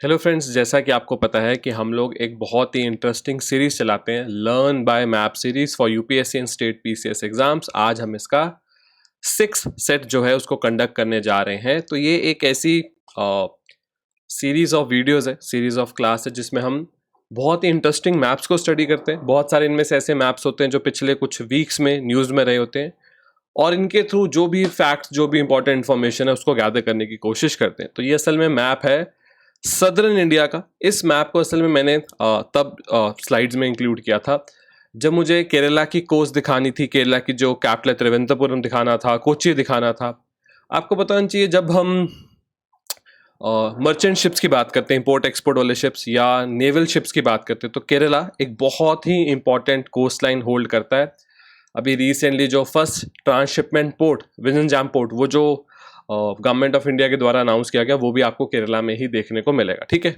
Hello friends, जैसा कि आपको पता है कि हम लोग एक बहुत ही इंटरेस्टिंग सीरीज चलाते हैं, learn by map series for UPSC and state PCS exams. आज हम इसका 6th सेट जो है उसको कंडक्ट करने जा रहे हैं। तो ये एक ऐसी सीरीज ऑफ वीडियोस है, सीरीज ऑफ क्लास है, जिसमें हम बहुत ही इंटरेस्टिंग मैप्स को स्टडी करते हैं। बहुत सारे इनमें से ऐसे मैप्स होते हैं जो पिछले कुछ वीक्स में न्यूज़ में रहे होते हैं, और इनके थ्रू जो भी फैक्ट्स, जो भी इंपॉर्टेंट इन्फॉर्मेशन है उसको गैदर करने की कोशिश करते हैं। तो ये असल में मैप है सदर्न इंडिया का। इस मैप को असल में मैंने तब स्लाइड्स में इंक्लूड किया था जब मुझे केरला की कोस्ट दिखानी थी, केरला की जो कैपिटल तिरुवनंतपुरम दिखाना था, कोच्चि दिखाना था। आपको पता होना चाहिए, जब हम मर्चेंट शिप्स की बात करते हैं, इंपोर्ट एक्सपोर्ट वाले शिप्स या नेवल शिप्स की बात करते हैं, तो केरला एक बहुत ही इंपॉर्टेंट कोस्ट लाइन होल्ड करता है। अभी रिसेंटली जो फर्स्ट ट्रांसशिपमेंट पोर्ट विजनजाम पोर्ट, वो जो गवर्नमेंट ऑफ इंडिया के द्वारा अनाउंस किया गया, वो भी आपको केरला में ही देखने को मिलेगा। ठीक है,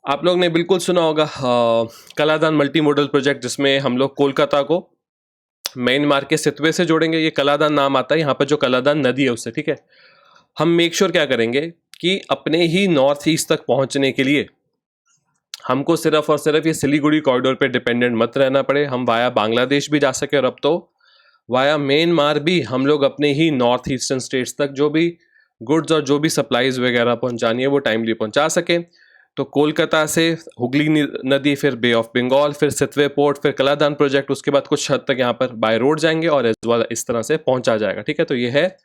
आप लोग ने बिल्कुल सुना होगा कलादान मल्टी मॉडल प्रोजेक्ट, जिसमें हम लोग कोलकाता को म्यांमार के सितवे से जोड़ेंगे। ये कलादान नाम आता है यहाँ पर, जो कलादान नदी है उससे। ठीक है, हम मेक श्योर क्या करेंगे कि अपने ही नॉर्थ ईस्ट तक पहुंचने के लिए हमको सिर्फ और सिर्फ ये सिलीगुड़ी कॉरिडोर पे डिपेंडेंट मत रहना पड़े। हम वाया बांग्लादेश भी जा सके, और अब तो वाया म्यांमार भी हम लोग अपने ही नॉर्थ ईस्टर्न स्टेट्स तक जो भी गुड्स और जो भी सप्लाईज वगैरह पहुंचानी है वो टाइमली पहुंचा सके। तो कोलकाता से हुगली नदी, फिर बे ऑफ बंगाल, फिर सितवे पोर्ट, फिर कलादान प्रोजेक्ट, उसके बाद कुछ हद तक यहाँ पर बाय रोड जाएंगे और एज वेल इस तरह से पहुंचा जाएगा। ठीक है, तो ये है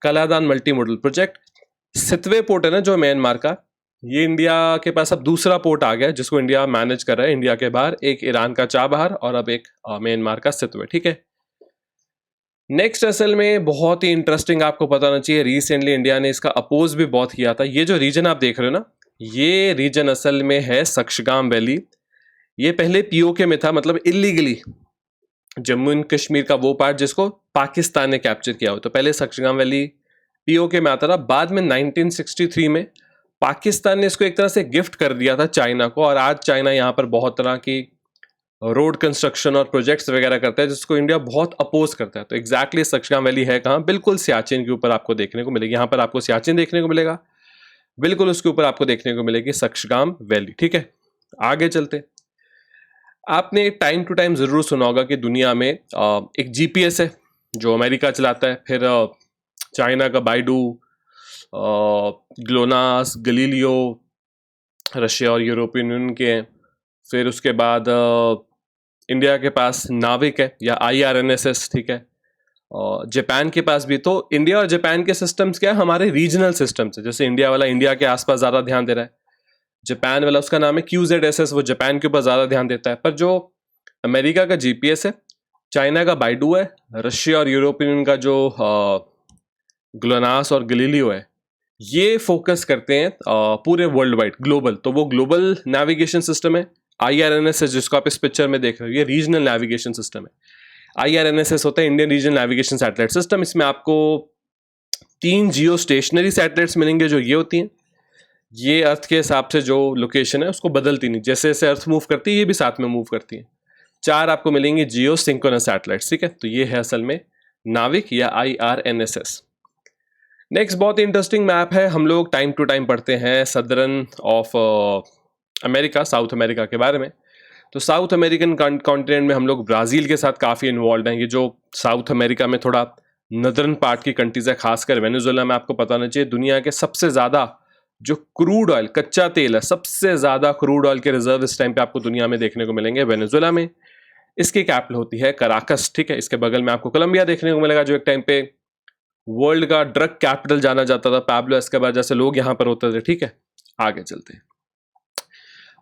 Kaladan multi modal project. Sittwe port है ना जो म्यांमार का, ये इंडिया के पास अब दूसरा पोर्ट आ गया जिसको इंडिया मैनेज कर रहा है। इंडिया के बाहर एक ईरान का चाबहार और अब एक म्यांमार का सितवे। ठीक है, नेक्स्ट असल में बहुत ही इंटरेस्टिंग, आपको पता होना चाहिए, रिसेंटली इंडिया ने इसका अपोज भी बहुत किया था। ये जो रीजन आप देख रहे हो ना, ये रीजन असल में है सक्शगाम वैली। ये पहले पीओके में था, मतलब इलीगली जम्मू एंड कश्मीर का वो पार्ट जिसको पाकिस्तान ने कैप्चर किया हो। तो पहले सक्शगाम वैली पीओके में आता था। बाद में 1963 में पाकिस्तान ने इसको एक तरह से गिफ्ट कर दिया था चाइना को, और आज चाइना यहाँ पर बहुत तरह की रोड कंस्ट्रक्शन और प्रोजेक्ट्स वगैरह करता है, जिसको इंडिया बहुत अपोज करता है। तो एग्जैक्टली सक्शगाम वैली है कहाँ? बिल्कुल सियाचिन के ऊपर आपको देखने को मिलेगी। यहाँ पर आपको सियाचिन देखने को मिलेगा, बिल्कुल उसके ऊपर आपको देखने को मिलेगी सक्शगाम वैली। ठीक है, आगे चलते। आपने टाइम टू टाइम जरूर सुना होगा कि दुनिया में एक जीपीएस है जो अमेरिका चलाता है, फिर चाइना का बाइडू, ग्लोनास, गलीलियो रशिया और यूरोपियन यूनियन के हैं। फिर उसके बाद इंडिया के पास नाविक है या IRNSS। ठीक है, और जापान के पास भी। तो इंडिया और जापान के सिस्टम्स क्या है? हमारे रीजनल सिस्टम्स है। जैसे इंडिया वाला इंडिया के आसपास ज़्यादा ध्यान दे रहा है, जापान वाला उसका नाम है QZSS, वो जापान के ऊपर ज़्यादा ध्यान देता है। पर जो अमेरिका का GPS है, चाइना का बाइडू है, रशिया और यूरोपियन यूनियन का जो ग्लोनास और गलीलियो है, ये फोकस करते हैं पूरे वर्ल्ड वाइड, ग्लोबल। तो वो ग्लोबल नेविगेशन सिस्टम है। IRNSS जिसको आप इस पिक्चर में देख रहे हो, ये रीजनल नेविगेशन सिस्टम है। IRNSS होता है Indian regional navigation satellite system. इसमें आपको 3 जियो स्टेशनरी सैटेलाइट्स मिलेंगे, जो ये होती हैं। ये अर्थ के हिसाब से जो लोकेशन है उसको बदलती नहीं, जैसे जैसे अर्थ मूव करती है ये भी साथ में मूव करती है। 4 आपको मिलेंगे जियो सिंक्रोनस सैटेलाइट्स। ठीक है, तो ये है असल में नाविक या IRNSS। नेक्स्ट बहुत ही इंटरेस्टिंग मैप है, हम लोग टाइम टू टाइम पढ़ते हैं southern of America, south America के बारे में। तो साउथ अमेरिकन कॉन्टिनेंट में हम लोग ब्राज़ील के साथ काफ़ी इन्वॉल्व हैं। ये जो साउथ अमेरिका में थोड़ा नदर्न पार्ट की कंट्रीज है, खासकर वेनेजुएला में, आपको पता होना चाहिए दुनिया के सबसे ज़्यादा जो क्रूड ऑयल, कच्चा तेल है, सबसे ज़्यादा क्रूड ऑयल के रिजर्व इस टाइम पे आपको दुनिया में देखने को मिलेंगे वेनेजुएला में। इसकी कैपिटल होती है कराकस। ठीक है, इसके बगल में आपको कोलंबिया देखने को मिलेगा, जो एक टाइम पे वर्ल्ड का ड्रग कैपिटल जाना जाता था। पैब्लो एस्कोबार जैसे लोग यहाँ पर होते थे। ठीक है, आगे चलते हैं।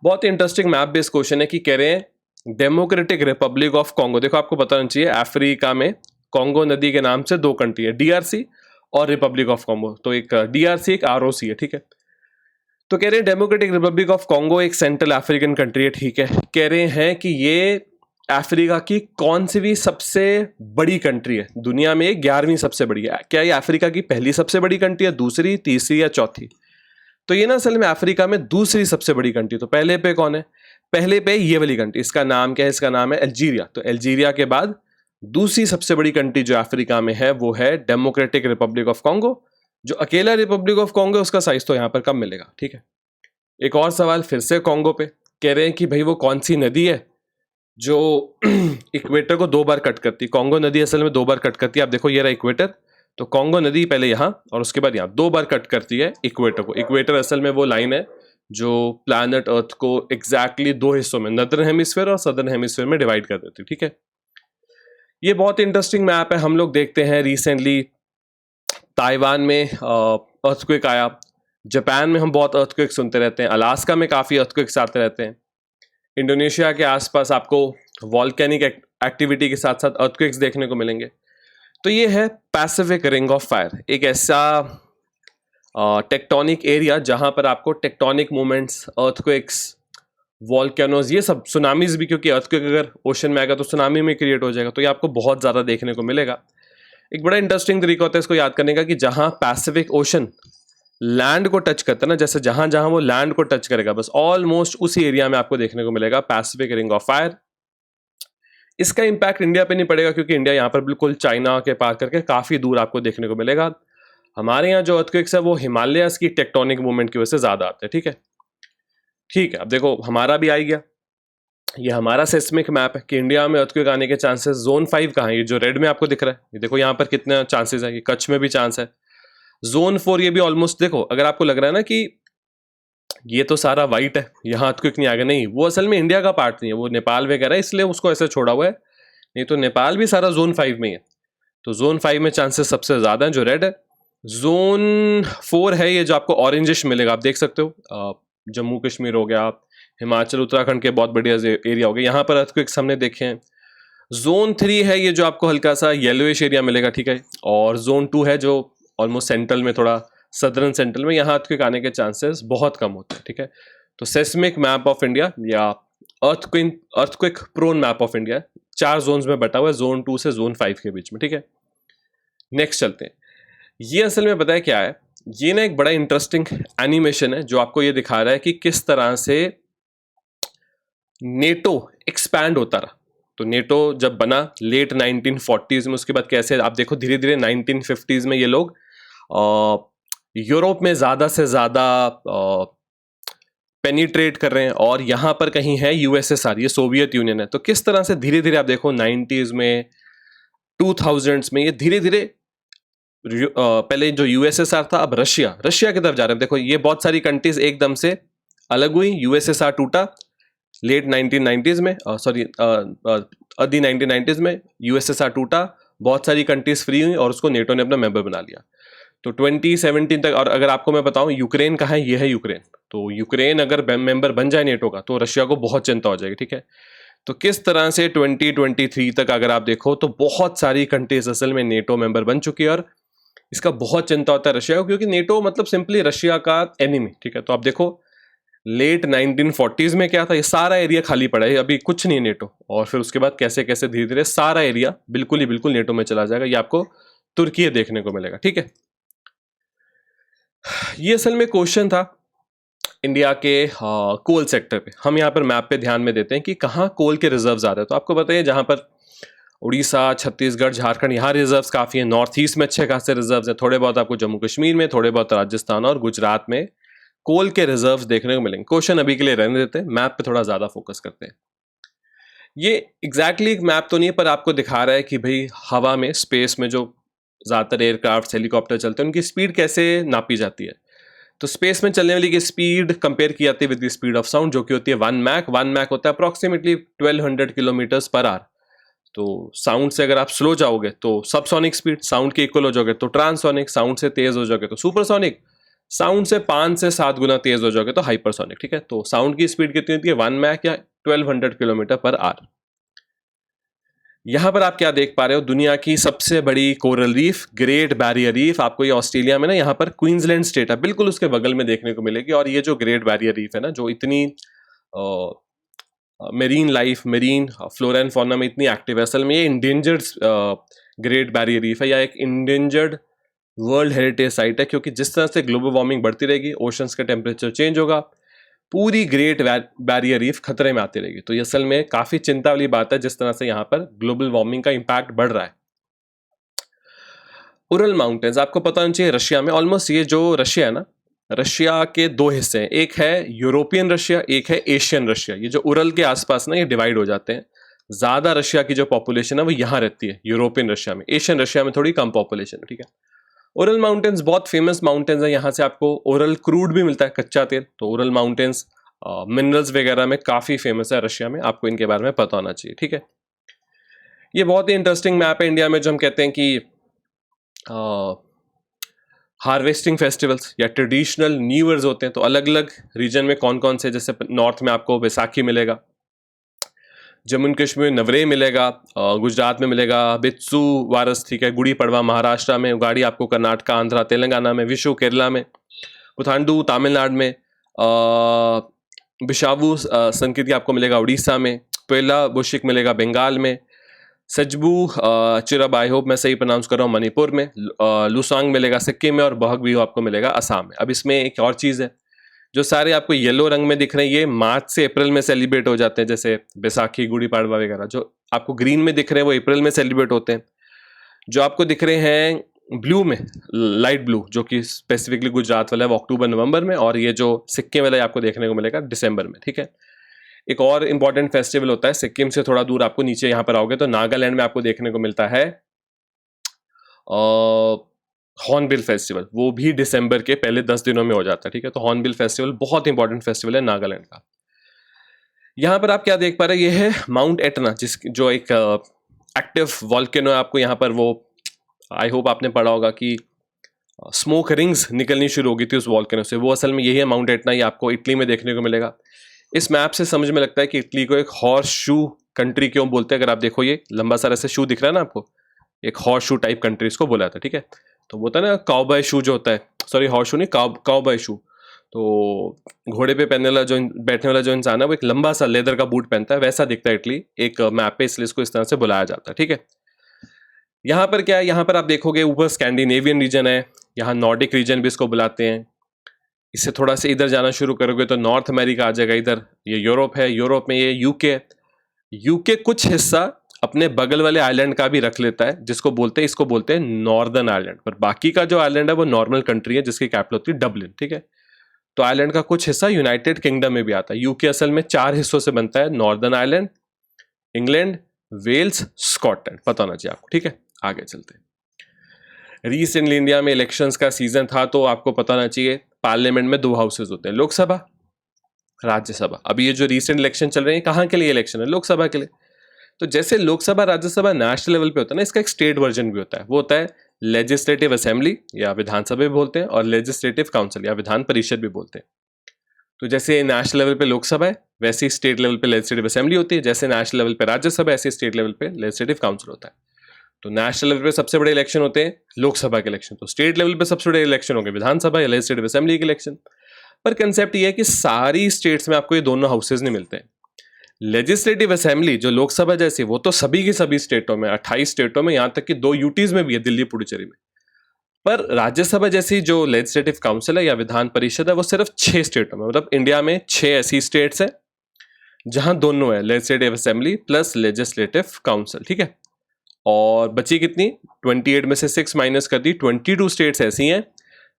बहुत ही इंटरेस्टिंग मैप बेस्ड क्वेश्चन है कि कह रहे हैं डेमोक्रेटिक रिपब्लिक ऑफ कॉन्गो। देखो, आपको पता होना चाहिए अफ्रीका में कॉन्गो नदी के नाम से 2 कंट्री है, DRC और रिपब्लिक ऑफ कॉन्गो। तो एक DRC, एक ROC है। ठीक है, तो कह रहे हैं डेमोक्रेटिक रिपब्लिक ऑफ कॉन्गो एक सेंट्रल अफ्रीकन कंट्री है। ठीक है, कह रहे हैं कि ये अफ्रीका की कौन सी भी सबसे बड़ी कंट्री है दुनिया में? 11वीं सबसे बड़ी है। क्या ये अफ्रीका की पहली सबसे बड़ी कंट्री है, दूसरी, तीसरी या चौथी? तो ये ना असल में अफ्रीका में दूसरी सबसे बड़ी कंट्री। तो पहले पे कौन है? पहले पे ये वाली कंट्री, इसका नाम क्या है? इसका नाम है अल्जीरिया। तो अल्जीरिया के बाद दूसरी सबसे बड़ी कंट्री जो अफ्रीका में है वो है डेमोक्रेटिक रिपब्लिक ऑफ कॉन्गो। जो अकेला रिपब्लिक ऑफ कॉन्गो उसका साइज तो यहाँ पर कम मिलेगा, ठीक है। एक और सवाल फिर से कॉन्गो पे, कह रहे हैं कि भाई वो कौन सी नदी है जो इक्वेटर को 2 बार कट करती है। कॉन्गो नदी असल में 2 बार कट करती है। आप देखो ये रहा इक्वेटर, तो कॉन्गो नदी पहले यहाँ और उसके बाद यहाँ 2 बार कट करती है इक्वेटर को। इक्वेटर असल में वो लाइन है जो प्लैनेट अर्थ को एग्जैक्टली 2 हिस्सों में, नॉर्दर्न हेमिस्फीयर और सदर्न हेमिस्फीयर में डिवाइड कर देती है, ठीक है। ये बहुत इंटरेस्टिंग मैप है। हम लोग देखते हैं रिसेंटली ताइवान में अर्थक्वेक आया, जापान में हम बहुत अर्थक्वेक सुनते रहते हैं, अलास्का में काफ़ी अर्थक्वेक्स आते रहते हैं, इंडोनेशिया के आसपास आपको वॉल्केनिक एक्टिविटी के साथ साथ अर्थक्वेक्स देखने को मिलेंगे। तो ये है पैसिफिक रिंग ऑफ फायर, एक ऐसा टेक्टोनिक एरिया जहां पर आपको टेक्टोनिक मूवमेंट्स, अर्थक्वेक्स, वॉल्केनोज, ये सब, सुनामीज भी, क्योंकि अर्थक्वेक अगर ओशन में आएगा तो सुनामी में क्रिएट हो जाएगा, तो ये आपको बहुत ज़्यादा देखने को मिलेगा। एक बड़ा इंटरेस्टिंग तरीका होता है इसको याद करने का कि जहां पैसिफिक ओशन लैंड को टच करता है ना, जैसे जहां जहां वो लैंड को टच करेगा बस ऑलमोस्ट उसी एरिया में आपको देखने को मिलेगा पैसिफिक रिंग ऑफ फायर। इसका इंपैक्ट इंडिया पे नहीं पड़ेगा क्योंकि इंडिया यहाँ पर बिल्कुल चाइना के पार करके काफ़ी दूर आपको देखने को मिलेगा। हमारे यहाँ जो अर्थक्वेक्स है वो हिमालयस की टेक्टोनिक मूवमेंट की वजह से ज़्यादा आते हैं, ठीक है। ठीक है, अब देखो हमारा भी आ गया, ये हमारा सेस्मिक मैप है कि इंडिया में अर्थक्वेक आने के चांसेस जोन 5 कहाँ है। ये जो रेड में आपको दिख रहा है, ये देखो यहाँ पर कितने चांसेस है, ये कच्छ में भी चांस है। जोन 4 ये भी ऑलमोस्ट, देखो अगर आपको लग रहा है ना कि ये तो सारा वाइट है, यहाँ अर्थक्वेक नहीं आ गया, नहीं, वो असल में इंडिया का पार्ट नहीं है, वो नेपाल वगैरह है, इसलिए उसको ऐसे छोड़ा हुआ है, नहीं तो नेपाल भी सारा जोन 5 में ही है। तो जोन 5 में चांसेस सबसे ज़्यादा हैं, जो रेड है। जोन 4 है ये जो आपको ऑरेंजिश मिलेगा, आप देख सकते हो, जम्मू कश्मीर हो गया, हिमाचल उत्तराखंड के बहुत बढ़िया एरिया हो गया, यहाँ पर अर्थक्वेक्स हमने देखे हैं। जोन 3 है ये जो आपको हल्का सा येलोइश एरिया मिलेगा, ठीक है। और जोन 2 है जो ऑलमोस्ट सेंट्रल में, थोड़ा सदर्न सेंट्रल में, यहाँ अर्थक्वेक आने के चांसेस बहुत कम होते हैं, ठीक है। तो सेस्मिक मैप ऑफ इंडिया या earthquake prone map of India 4 zones में बटा हुआ है, जोन 2 से जोन 5 के बीच में, ठीक है। नेक्स्ट चलते हैं। ये असल में बताया क्या है, ये ना एक बड़ा इंटरेस्टिंग एनिमेशन है जो आपको ये दिखा रहा है कि किस तरह से नेटो एक्सपैंड होता रहा। तो नेटो जब बना लेट 1940s में, उसके बाद कैसे आप देखो धीरे धीरे 1950s में ये लोग यूरोप में ज़्यादा से ज़्यादा पेनिट्रेट कर रहे हैं, और यहाँ पर कहीं है यूएसएसआर, ये सोवियत यूनियन है। तो किस तरह से धीरे धीरे आप देखो 90s में, 2000s में, ये धीरे धीरे पहले जो यूएसएसआर था अब रशिया की तरफ जा रहे हैं। देखो ये बहुत सारी कंट्रीज एकदम से अलग हुई, यूएसएसआर टूटा लेट 1990s में, सॉरी अर्ली 1990s में यूएसएसआर टूटा, बहुत सारी कंट्रीज फ्री हुई और उसको नेटो ने अपना मेंबर बना लिया। तो 2017 तक, और अगर आपको मैं बताऊं यूक्रेन कहाँ है, ये है यूक्रेन। तो यूक्रेन अगर मेंबर बन जाए नेटो का तो रशिया को बहुत चिंता हो जाएगी, ठीक है। तो किस तरह से 2023 तक अगर आप देखो तो बहुत सारी कंट्रीज असल में नेटो मेंबर बन चुकी है, और इसका बहुत चिंता होता है रशिया को, क्योंकि नेटो मतलब सिंपली रशिया का एनिमी, ठीक है। तो आप देखो लेट 1940s में क्या था, ये सारा एरिया खाली पड़ा है, अभी कुछ नहीं है नेटो, और फिर उसके बाद कैसे कैसे धीरे धीरे सारा एरिया बिल्कुल ही बिल्कुल नेटो में चला जाएगा। ये आपको तुर्की देखने को मिलेगा, ठीक है। ये असल में क्वेश्चन था इंडिया के कोल सेक्टर पे। हम यहाँ पर मैप पे ध्यान में देते हैं कि कहाँ कोल के रिजर्व्स आ रहे हैं। तो आपको बताइए जहाँ पर उड़ीसा, छत्तीसगढ़, झारखंड, यहाँ रिजर्व्स काफ़ी हैं। नॉर्थ ईस्ट में अच्छे खासे रिजर्व्स हैं, थोड़े बहुत आपको जम्मू कश्मीर में, थोड़े बहुत राजस्थान और गुजरात में कोल के रिजर्व्स देखने को मिलेंगे। क्वेश्चन अभी के लिए रहने देते हैं, मैप पे थोड़ा ज़्यादा फोकस करते हैं। ये एग्जैक्टली एक मैप तो नहीं है, पर आपको दिखा रहा है कि भाई हवा में, स्पेस में जो ज़्यादातर एयरक्राफ्ट, हेलीकॉप्टर चलते हैं उनकी स्पीड कैसे नापी जाती है। तो स्पेस में चलने वाली की स्पीड कंपेयर की जाती है with the speed of sound, जो कि होती है 1 मैक। 1 मैक होता है अप्रॉक्सीमेटली 1200 किलोमीटर्स पर आवर। तो साउंड से अगर आप स्लो जाओगे तो सबसोनिक स्पीड, साउंड के इक्वल हो जाओगे तो ट्रांससोनिक, साउंड से तेज हो जाओगे तो सुपरसोनिक, साउंड से 5 से 7 गुना तेज हो जाओगे तो हाइपरसोनिक, ठीक है। तो साउंड की स्पीड कितनी होती है, 1 मैक या 1200 किलोमीटर पर आवर। यहां पर आप क्या देख पा रहे हो, दुनिया की सबसे बड़ी coral reef, great barrier reef, आपको ये ऑस्ट्रेलिया में ना, यहाँ पर क्वींसलैंड स्टेट है बिल्कुल उसके बगल में देखने को मिलेगी। और ये जो ग्रेट बैरियर रीफ है ना, जो इतनी marine life, marine flora and fauna में इतनी एक्टिव है, असल में ये इंडेंजर्ड ग्रेट बैरियर रीफ है या एक इंडेंजर्ड वर्ल्ड हेरिटेज साइट है। क्योंकि जिस तरह से ग्लोबल वार्मिंग बढ़ती रहेगी, ओशंस का टेम्परेचर चेंज होगा, पूरी ग्रेट बैरियर रीफ खतरे में आती रहेगी। तो ये असल में काफ़ी चिंता वाली बात है जिस तरह से यहाँ पर ग्लोबल वार्मिंग का इम्पैक्ट बढ़ रहा है। उरल माउंटेन्स आपको पता होना चाहिए, रशिया में ऑलमोस्ट, ये जो रशिया है ना, रशिया के दो हिस्से हैं, एक है यूरोपियन रशिया, एक है एशियन रशिया। ये जो उरल के आसपास ना ये डिवाइड हो जाते हैं। ज़्यादा रशिया की जो पॉपुलेशन है वो यहाँ रहती है यूरोपियन रशिया में, एशियन रशिया में थोड़ी कम पॉपुलेशन है, ठीक है। उरल माउंटेन्स बहुत फेमस माउंटेन्स हैं, यहाँ से आपको उरल क्रूड भी मिलता है, कच्चा तेल। तो उरल माउंटेन्स मिनरल्स वगैरह में काफ़ी फेमस है रशिया में, आपको इनके बारे में पता होना चाहिए, ठीक है। ये बहुत ही इंटरेस्टिंग मैप है इंडिया में, जो हम कहते हैं कि हार्वेस्टिंग फेस्टिवल्स या ट्रेडिशनल न्यू ईयर्स होते हैं, तो अलग अलग रीजन में कौन कौन से, जैसे नॉर्थ में आपको बैसाखी मिलेगा, जम्मू एंड कश्मीर नवरे मिलेगा, गुजरात में मिलेगा बित्सु वारस, ठीक है, गुड़ी पड़वा महाराष्ट्र में, उगाड़ी आपको कर्नाटका आंध्रा तेलंगाना में, विशु केरला में, पुथांडु तमिलनाडु में, बिशावु संस्कृति आपको मिलेगा उड़ीसा में, पेला बुशिक मिलेगा बंगाल में, सजबू चिरब, आई होप मैं सही प्रोनाउंस कर रहा हूँ, मणिपुर में, लुसांग मिलेगा सिक्किम में, और बहग बिहू आपको मिलेगा असम में। अब इसमें एक और चीज़ है, जो सारे आपको येलो रंग में दिख रहे हैं ये मार्च से अप्रैल में सेलिब्रेट हो जाते हैं, जैसे बैसाखी गुड़ी पड़वा वगैरह। जो आपको ग्रीन में दिख रहे हैं वो अप्रैल में सेलिब्रेट होते हैं। जो आपको दिख रहे हैं ब्लू में, लाइट ब्लू, जो कि स्पेसिफिकली गुजरात वाला है, वो अक्टूबर नवंबर में, और ये जो सिक्किम वाला है आपको देखने को मिलेगा दिसंबर में, ठीक है। एक और इंपॉर्टेंट फेस्टिवल होता है सिक्किम से थोड़ा दूर, आपको नीचे यहाँ पर आओगे तो नागालैंड में आपको देखने को मिलता है हॉर्नबिल फेस्टिवल, वो भी दिसंबर के पहले 10 दिनों में हो जाता है, ठीक है। तो हॉर्नबिल फेस्टिवल बहुत इंपॉर्टेंट फेस्टिवल है नागालैंड का। यहाँ पर आप क्या देख पा रहे हैं, ये है माउंट एटना, जो एक एक्टिव वॉल्केनो है। आपको यहाँ पर वो, आई होप आपने पढ़ा होगा कि स्मोक रिंग्स निकलनी शुरू हो गई थी उस वॉल्केनो से, वो असल में यही है माउंट एटना। ये आपको इटली में देखने को मिलेगा। इस मैप से समझ में लगता है कि इटली को एक हॉर्स शू कंट्री क्यों बोलते हैं। अगर आप देखो ये लंबा सारा से शू दिख रहा है ना आपको, एक हॉर्स शू टाइप कंट्री इसको बोला जाता है, ठीक है। तो वो होता है ना काउबॉय शू जो होता है, सॉरी हॉर्स शू नहीं, काउबॉय शू। तो घोड़े पे पहनने वाला जो, बैठने वाला जो इंसान है वो एक लंबा सा लेदर का बूट पहनता है, वैसा दिखता है इटली एक मैप पे, इसलिए इसको इस तरह से बुलाया जाता है, ठीक है। यहाँ पर क्या है, यहाँ पर आप देखोगे ऊपर स्कैंडिनेवियन रीजन है, यहाँ नॉर्डिक रीजन भी इसको बुलाते हैं। इससे थोड़ा सा इधर जाना शुरू करोगे तो नॉर्थ अमेरिका आ जाएगा, इधर ये यूरोप है, यूरोप में ये यूके है। यूके कुछ हिस्सा अपने बगल वाले आइलैंड का भी रख लेता है, जिसको बोलते हैं, इसको बोलते हैं नॉर्दर्न आइलैंड। पर बाकी का जो आइलैंड है वो नॉर्मल कंट्री है, जिसकी कैपिटल होती है डबलिन, ठीक है। तो आइलैंड का कुछ हिस्सा यूनाइटेड किंगडम में भी आता है। यूके असल में 4 हिस्सों से बनता है, northern island, England, Wales, Scotland, पता होना चाहिए आपको, ठीक है। आगे चलते हैं। रिसेंटली इंडिया में इलेक्शंस का सीजन था, तो आपको पता होना चाहिए पार्लियामेंट में 2 हाउसेज होते हैं, लोकसभा, राज्यसभा। अभी ये जो रिसेंट इलेक्शन चल रहे हैं, कहाँ के लिए इलेक्शन है, लोकसभा के लिए। तो जैसे लोकसभा राज्यसभा नेशनल लेवल पे होता है ना, इसका एक स्टेट वर्जन भी होता है, वो होता है लेजिस्लेटिव असेंबली या विधानसभा भी बोलते हैं, और लेजिस्लेटिव काउंसिल या विधान परिषद भी बोलते हैं। तो जैसे नेशनल लेवल पे लोकसभा है, वैसे ही स्टेट लेवल पे लेजिस्लेटिव असेंबली होती है। जैसे नेशनल लेवल पे राज्यसभा, ऐसे स्टेट लेवल पे लेजिस्लेटिव काउंसिल होता है। तो नेशनल लेवल पे सबसे बड़े इलेक्शन होते हैं लोकसभा के इलेक्शन, तो स्टेट लेवल पे सबसे बड़े इलेक्शन होंगे विधानसभा या लेजिस्लेटिव असेंबली के इलेक्शन। पर कंसेप्ट ये है कि सारी स्टेट्स में आपको ये दोनों हाउसेज नहीं मिलते हैं। लेजिस्लेटिव असेंबली जो लोकसभा जैसी, वो तो सभी की सभी स्टेटों में, 28 स्टेटों में, यहाँ तक कि 2 यूटीज में भी है, दिल्ली पुडुचेरी में। पर राज्यसभा जैसी जो लेजिस्लेटिव काउंसिल है या विधान परिषद है, वो सिर्फ 6 स्टेटों में, मतलब इंडिया में 6 ऐसी स्टेट्स है जहां दोनों है, legislative assembly plus legislative council, ठीक है। और बची कितनी, 28 में से 6 माइनस कर दी, 22 स्टेट्स ऐसी हैं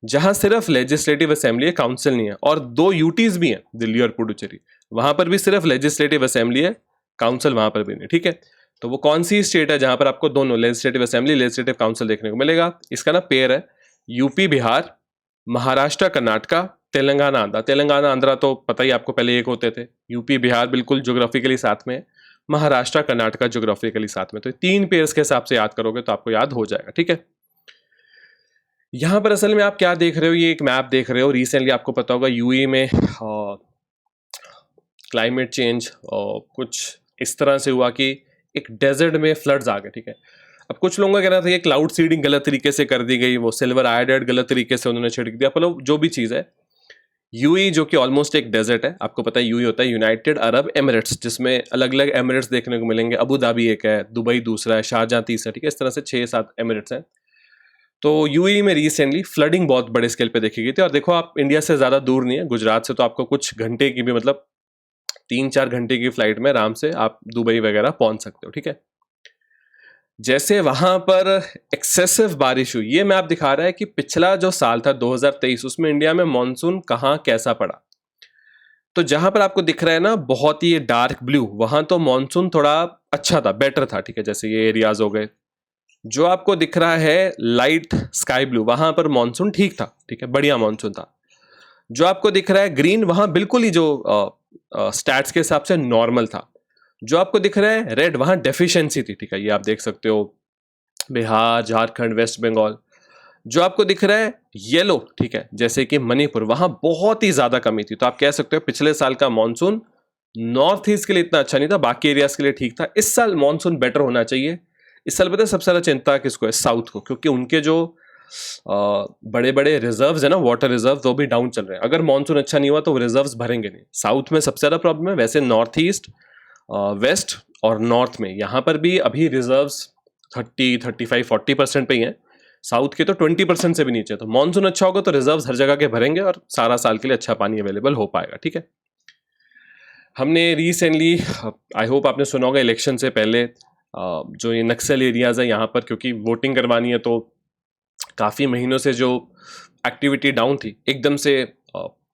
जहां सिर्फ लेजिस्लेटिव असेंबली है, काउंसिल नहीं है। और 2 यूटीज भी हैं, दिल्ली और पुडुचेरी, वहां पर भी सिर्फ लेजिस्लेटिव असेंबली है, काउंसिल वहां पर भी नहीं, ठीक है। तो वो कौन सी स्टेट है जहां पर आपको दोनों लेजिस्लेटिव असेंबली, लेजिस्लेटिव काउंसिल देखने को मिलेगा? इसका ना पेयर है यूपी बिहार, महाराष्ट्र कर्नाटका, तेलंगाना आंध्रा। तेलंगाना आंध्रा तो पता ही आपको पहले एक होते थे, यूपी बिहार बिल्कुल ज्योग्राफिकली साथ में है, महाराष्ट्र कर्नाटका ज्योग्राफिकली साथ में। तो 3 पेयर्स के हिसाब से याद करोगे तो आपको याद हो जाएगा, ठीक है। यहां पर असल में आप क्या देख रहे हो, ये एक मैप देख रहे हो। रिसेंटली आपको पता होगा यूएई में क्लाइमेट चेंज कुछ इस तरह से हुआ कि एक डेजर्ट में फ्लड्स आ गए, ठीक है। अब कुछ लोगों का कहना था कि क्लाउड सीडिंग गलत तरीके से कर दी गई, वो सिल्वर आयोडाइड गलत तरीके से उन्होंने छिड़क दिया, मतलब जो भी चीज़ है। यूएई जो कि ऑलमोस्ट एक डेजर्ट है, आपको पता है यूएई होता है यूनाइटेड अरब एमिरेट्स, जिसमें अलग अलग एमिरेट्स देखने को मिलेंगे। अबू धाबी एक है, दुबई दूसरा है, शारजाह तीसरा, ठीक है। इस तरह से 6-7 एमिरेट्स हैं। तो यूएई में रिसेंटली फ्लडिंग बहुत बड़े स्केल पे देखी गई थी। और देखो आप इंडिया से ज़्यादा दूर नहीं है, गुजरात से तो आपको कुछ घंटे की भी, मतलब 3-4 घंटे की फ्लाइट में आराम से आप दुबई वगैरह पहुंच सकते हो, ठीक है। जैसे वहां पर एक्सेसिव बारिश हुई, ये मैप दिखा रहा है कि पिछला जो साल था 2023, उसमें इंडिया में मॉनसून कहाँ कैसा पड़ा। तो जहां पर आपको दिख रहा है ना बहुत ही डार्क ब्लू, वहां तो मॉनसून थोड़ा अच्छा था, बेटर था, ठीक है, जैसे ये एरियाज हो गए। जो आपको दिख रहा है लाइट स्काई ब्लू, वहां पर मॉनसून ठीक था, ठीक है, बढ़िया मॉनसून था। जो आपको दिख रहा है ग्रीन, वहां बिल्कुल ही जो स्टैट्स के हिसाब से नॉर्मल था। जो आपको दिख रहा है रेड, वहां डेफिशिएंसी थी, ठीक है, ये आप देख सकते हो, बिहार, झारखंड, वेस्ट बंगाल। जो आपको दिख रहा है येलो, ठीक है, जैसे कि मणिपुर, वहां बहुत ही ज्यादा कमी थी। तो आप कह सकते हो पिछले साल का मॉनसून नॉर्थ ईस्ट के लिए इतना अच्छा नहीं था, बाकी एरियाज के लिए ठीक था। इस साल मॉनसून बेटर होना चाहिए। इस साल पता है सबसे ज्यादा चिंता किसको है? साउथ को, क्योंकि उनके जो बड़े बड़े रिजर्व्स है ना, वाटर रिजर्व, वो भी डाउन चल रहे हैं। अगर मॉनसून अच्छा नहीं हुआ तो वो रिजर्व्स भरेंगे नहीं। साउथ में सबसे ज्यादा प्रॉब्लम है। वैसे नॉर्थ ईस्ट, वेस्ट और नॉर्थ में यहाँ पर भी अभी रिजर्व्स 30, 35, 40% पे ही हैं। साउथ के तो 20% से भी नीचे। तो मॉनसून अच्छा होगा तो रिजर्व्स हर जगह के भरेंगे और सारा साल के लिए अच्छा पानी अवेलेबल हो पाएगा, ठीक है। हमने रिसेंटली, आई होप आपने सुना होगा, इलेक्शन से पहले जो ये नक्सल एरियाज है यहाँ पर, क्योंकि वोटिंग करवानी है तो काफ़ी महीनों से जो एक्टिविटी डाउन थी, एकदम से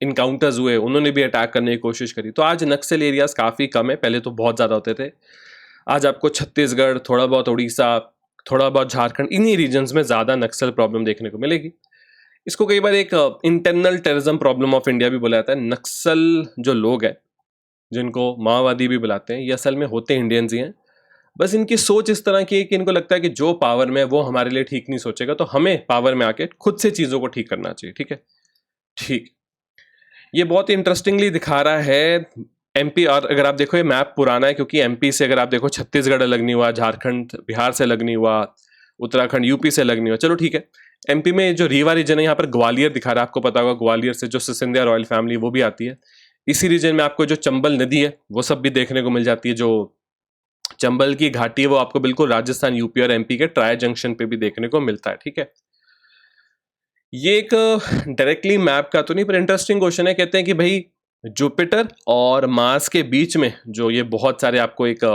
इनकाउंटर्स हुए, उन्होंने भी अटैक करने की कोशिश करी। तो आज नक्सल एरियाज काफ़ी कम है, पहले तो बहुत ज़्यादा होते थे। आज आपको छत्तीसगढ़, थोड़ा बहुत उड़ीसा, थोड़ा बहुत झारखंड, इन्हीं रीजन्स में ज़्यादा नक्सल प्रॉब्लम देखने को मिलेगी। इसको कई बार एक internal terrorism problem of India भी बोला जाता है। नक्सल जो लोग हैं, जिनको माओवादी भी बुलाते हैं, ये असल में होते इंडियंस ही हैं। बस इनकी सोच इस तरह की है कि इनको लगता है कि जो पावर में है वो हमारे लिए ठीक नहीं सोचेगा, तो हमें पावर में आके खुद से चीज़ों को ठीक करना चाहिए, ठीक है। ठीक, ये बहुत इंटरेस्टिंगली दिखा रहा है एमपी। और अगर आप देखो ये मैप पुराना है, क्योंकि एमपी से अगर आप देखो छत्तीसगढ़ अलग नहीं हुआ, झारखंड बिहार से अलग नहीं हुआ, उत्तराखंड यूपी से अलग नहीं हुआ, चलो ठीक है। एमपी में जो रीवा रीजन है, यहाँ पर ग्वालियर दिखा रहा है, आपको पता होगा ग्वालियर से जो सिंधिया रॉयल फैमिली वो भी आती है। इसी रीजन में आपको जो चंबल नदी है वो सब भी देखने को मिल जाती है। जो चंबल की घाटी है वो आपको बिल्कुल राजस्थान, यूपी और एमपी के ट्राई जंक्शन पे भी देखने को मिलता है, ठीक है। ये एक डायरेक्टली मैप का तो नहीं, पर इंटरेस्टिंग क्वेश्चन है। कहते हैं कि भाई जुपिटर और मार्स के बीच में जो ये बहुत सारे आपको एक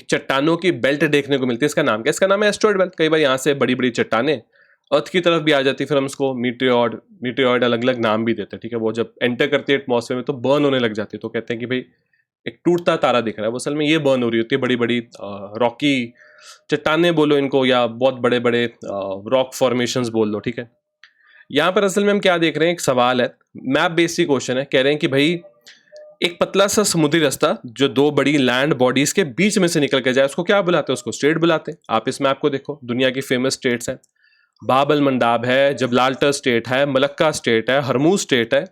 चट्टानों की बेल्ट देखने को मिलती है, इसका नाम क्या है? इसका नाम है एस्टेरॉयड बेल्ट। कई बार यहाँ से बड़ी बड़ी चट्टानें अर्थ की तरफ भी आ जाती है, फिर हम उसको मीटियोइड अलग अलग नाम भी देते हैं, ठीक है। वो जब एंटर करती है एटमॉस्फेयर में तो बर्न होने लग जाती है, तो कहते हैं कि भाई एक टूटता तारा दिख रहा है, वो असल में ये बर्न हो रही होती है। बड़ी बड़ी रॉकी चट्टानें बोलो इनको, या बहुत बड़े बड़े रॉक फॉर्मेशंस बोल लो, ठीक है। यहाँ पर असल में हम क्या देख रहे हैं, एक सवाल है, मैप बेसिक क्वेश्चन है। कह रहे हैं कि भाई एक पतला सा समुद्री रास्ता जो दो बड़ी लैंड बॉडीज के बीच में से निकल के जाए, उसको क्या बुलाते हैं? उसको स्टेट बुलाते हैं। आप इस मैप को देखो, दुनिया की फेमस स्टेट्स हैं, बाबल मंडाब है, जबलाल्टर स्टेट है, मलक्का स्टेट है, हरमूज स्टेट है।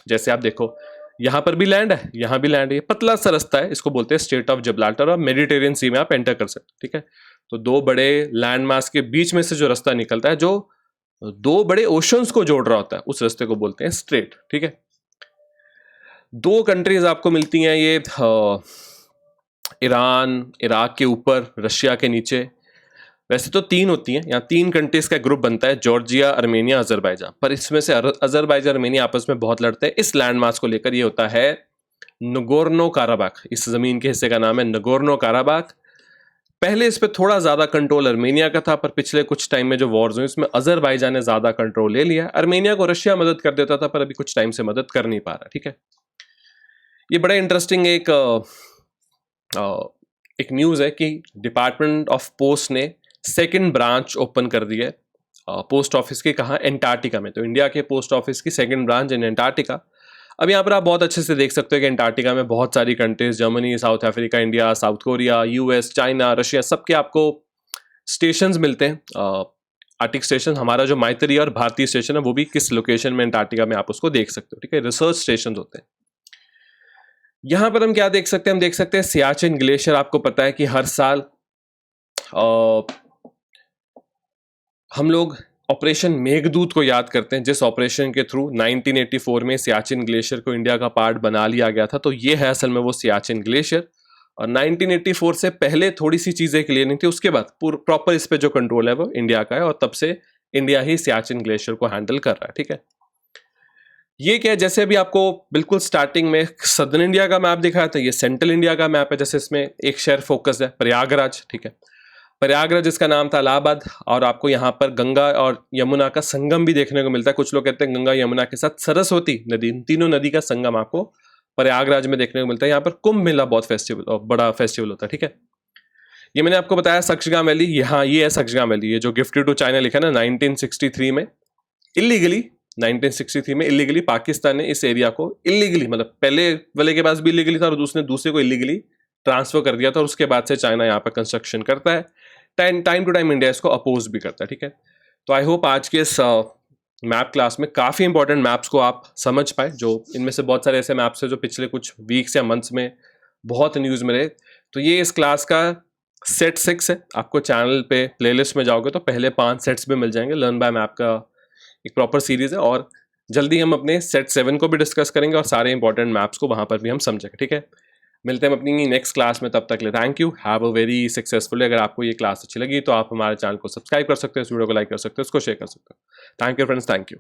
जैसे आप देखो यहाँ पर भी लैंड है, यहाँ भी लैंड है, पतला सा रास्ता है, इसको बोलते हैं स्टेट ऑफ जबलाल्टर, और मेडिटेरियन सी में आप एंटर कर सकते, ठीक है। तो दो बड़े लैंड मास के बीच में से जो रास्ता निकलता है, जो दो बड़े ओशंस को जोड़ रहा होता है, उस रास्ते को बोलते हैं स्ट्रेट, ठीक है। दो कंट्रीज आपको मिलती हैं ये, ईरान, इराक के ऊपर, रशिया के नीचे। वैसे तो तीन होती हैं, यहाँ तीन कंट्रीज का ग्रुप बनता है, जॉर्जिया, अर्मेनिया, अजरबैजान। पर इसमें से अजरबैजान, अर्मेनिया आपस में बहुत लड़ते हैं इस लैंड मास को लेकर। ये होता है नगोर्नो काराबाख, इस जमीन के हिस्से का नाम है नगोर्नो काराबाख। पहले इस पे थोड़ा ज्यादा कंट्रोल अर्मेनिया का था, पर पिछले कुछ टाइम में जो वॉर्स हुई इसमें अजरबैजान ने ज्यादा कंट्रोल ले लिया। अर्मेनिया को रशिया मदद कर देता था, पर अभी कुछ टाइम से मदद कर नहीं पा रहा, ठीक है। ये बड़ा इंटरेस्टिंग एक न्यूज है कि डिपार्टमेंट ऑफ पोस्ट ने सेकंड ब्रांच ओपन कर दी है पोस्ट ऑफिस के, कहाँ? एंटार्क्टिका में। तो इंडिया के पोस्ट ऑफिस की सेकंड ब्रांच इन एंटार्क्टिका। अब यहाँ पर आप बहुत अच्छे से देख सकते हो कि एंटार्क्टिका में बहुत सारी countries, Germany, south Africa, India, south Korea, US, China, Russia, सबके आपको स्टेशंस मिलते हैं। आर्टिक स्टेशन, हमारा जो मैत्री और भारतीय स्टेशन है वो भी किस लोकेशन में एंटार्क्टिका में आप उसको देख सकते हो, ठीक है। रिसर्च स्टेशन होते हैं। यहां पर हम क्या देख सकते हैं? हम देख सकते हैं सियाचिन ग्लेशियर। आपको पता है कि हर साल हम लोग ऑपरेशन मेघदूत को याद करते हैं, जिस ऑपरेशन के थ्रू 1984 में सियाचिन ग्लेशियर को इंडिया का पार्ट बना लिया गया था। तो ये है असल में वो सियाचिन ग्लेशियर। और 1984 से पहले थोड़ी सी चीजें क्लियर नहीं थी, उसके बाद प्रॉपर इस पे जो कंट्रोल है वो इंडिया का है, और तब से इंडिया ही सियाचिन ग्लेशियर को हैंडल कर रहा है, ठीक है। ये क्या है, जैसे अभी आपको बिल्कुल स्टार्टिंग में सदर्न इंडिया का मैप दिखाया था, ये सेंट्रल इंडिया का मैप है। जैसे इसमें एक शहर फोकस है प्रयागराज, ठीक है। प्रयागराज इसका नाम था इलाहाबाद, और आपको यहाँ पर गंगा और यमुना का संगम भी देखने को मिलता है। कुछ लोग कहते हैं गंगा यमुना के साथ सरस्वती नदी, इन तीनों नदी का संगम आपको प्रयागराज में देखने को मिलता है। यहाँ पर कुंभ मेला बहुत बड़ा फेस्टिवल होता है, ठीक है। ये मैंने आपको बताया सक्सगाम वैली, यहाँ ये है सक्सगाम वैली। ये जो गिफ्टेड टू चाइना लिखा है ना 1963 में, इलीगली 1963 में इलीगली पाकिस्तान ने इस एरिया को इलीगली, मतलब पहले वाले के पास भी इलीगली था और उसने दूसरे को इलीगली ट्रांसफर कर दिया था, और उसके बाद से चाइना यहाँ पर कंस्ट्रक्शन करता है। टाइम टू टाइम इंडिया इसको अपोज भी करता है, ठीक है। तो आई होप आज के इस मैप क्लास में काफ़ी इंपॉर्टेंट मैप्स को आप समझ पाए, जो इनमें से बहुत सारे ऐसे मैप्स हैं जो पिछले कुछ वीक्स या मंथ्स में बहुत न्यूज़ में रहे। तो ये इस क्लास का सेट 6 है। आपको चैनल पे प्लेलिस्ट में जाओगे तो पहले 5 सेट्स भी मिल जाएंगे। लर्न बाय मैप का एक प्रॉपर सीरीज है, और जल्दी हम अपने सेट 7 को भी डिस्कस करेंगे और सारे इंपॉर्टेंट मैप्स को वहाँ पर भी हम समझेंगे, ठीक है। मिलते हैं हम अपनी नेक्स्ट क्लास में, तब तक ले thank you, have a very successful. अगर आपको ये क्लास अच्छी लगी तो आप हमारे चैनल को सब्सक्राइब कर सकते हो, इस वीडियो को लाइक कर सकते हो, उसको शेयर कर सकते हो। Thank you friends, thank you.